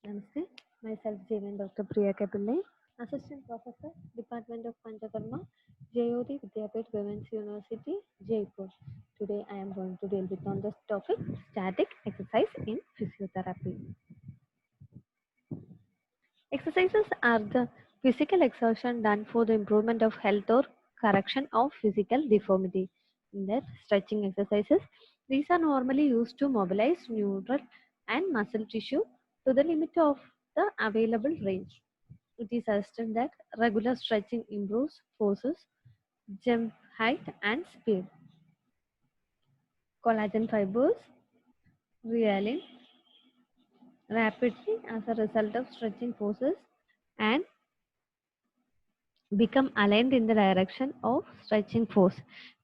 Namaste. Myself Javen Dr. Priya Kapillai, Assistant Professor, Department of Panchakarma, Jayoti Vidyapeth Women's University, Jaipur. Today I am going to deal with on this topic, static exercise in physiotherapy. Exercises are the physical exertion done for the improvement of health or correction of physical deformity. In that, stretching exercises, these are normally used to mobilize neural and muscle tissue to the limit of the available range. It is suggested that regular stretching improves forces, jump height, and speed. Collagen fibers realign rapidly as a result of stretching forces and become aligned in the direction of stretching force.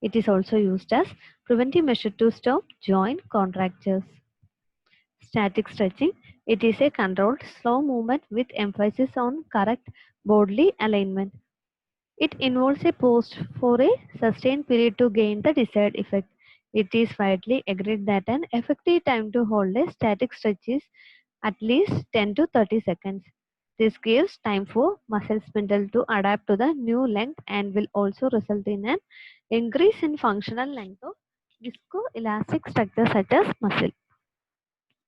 It is also used as preventive measure to stop joint contractures. Static stretching. It is a controlled slow movement with emphasis on correct bodily alignment. It involves a pause for a sustained period to gain the desired effect. It is widely agreed that an effective time to hold a static stretch is at least 10 to 30 seconds. This gives time for muscle spindle to adapt to the new length and will also result in an increase in functional length of viscoelastic structures such as muscle.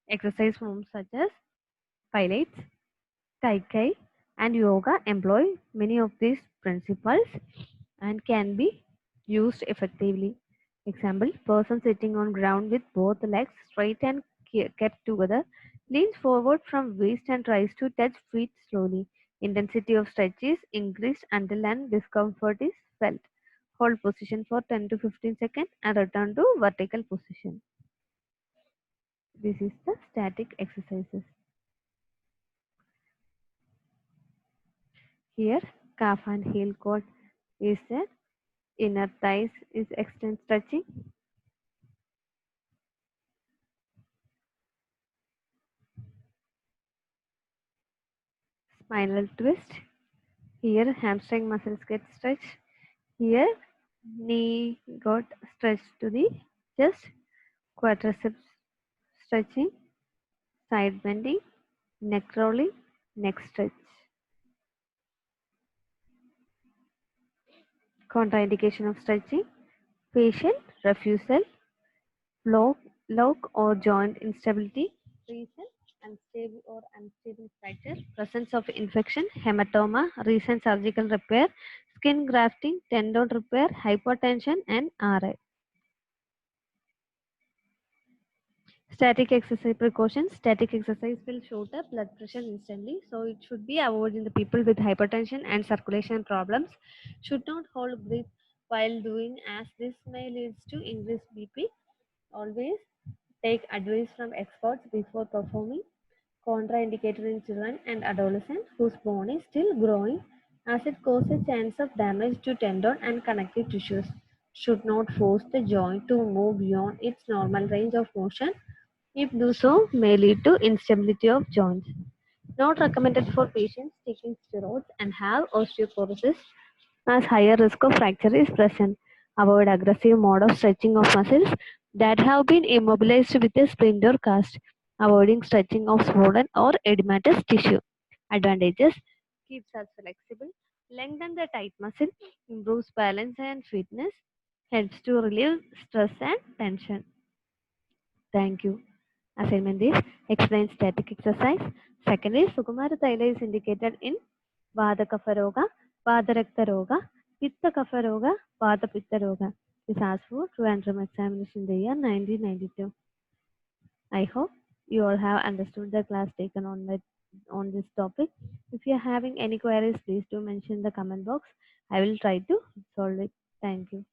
Exercise forms such as pilates, tai chi, and yoga employ many of these principles and can be used effectively. Example, person sitting on ground with both legs straight and kept together leans forward from waist and tries to touch feet slowly. Intensity of stretch is increased until an discomfort is felt. Hold position for 10 to 15 seconds and return to vertical position. This is the static exercises. Here, calf and heel cord is there. Inner thighs is extend stretching. Spinal twist. Here, hamstring muscles get stretched. Here, knee got stretched to the chest. Quadriceps stretching. Side bending. Neck rolling. Neck stretch. Contraindication of stretching. Patient refusal. Lock, lock or joint instability. Reason unstable or unstable fracture. Presence of infection. Hematoma. Recent surgical repair. Skin grafting. Tendon repair. Hypertension and RI. Static exercise precautions. Static exercise will shoot up blood pressure instantly, so it should be avoided in the people with hypertension and circulation problems. Should not hold breath while doing, as this may lead to increased BP. Always take advice from experts before performing. Contraindicated in children and adolescents whose bone is still growing, as it causes chance of damage to tendon and connective tissues. Should not force the joint to move beyond its normal range of motion. If do so, may lead to instability of joints. Not recommended for patients taking steroids and have osteoporosis, as higher risk of fracture is present. Avoid aggressive mode of stretching of muscles that have been immobilized with a splint or cast. Avoiding stretching of swollen or edematous tissue. Advantages: keeps us flexible, lengthen the tight muscle, improves balance and fitness, helps to relieve stress and tension. Thank you. Assignment is explain static exercise. Second is Sukumara Thaila is indicated in Vada Kapha Roga, Vada Rakta Roga, Pitta Kapha Roga, Vada Pitta Roga. This asked for Trivandrum examination in the year 1992. I hope you all have understood the class taken on this topic. If you are having any queries, please do mention in the comment box. I will try to solve it. Thank you.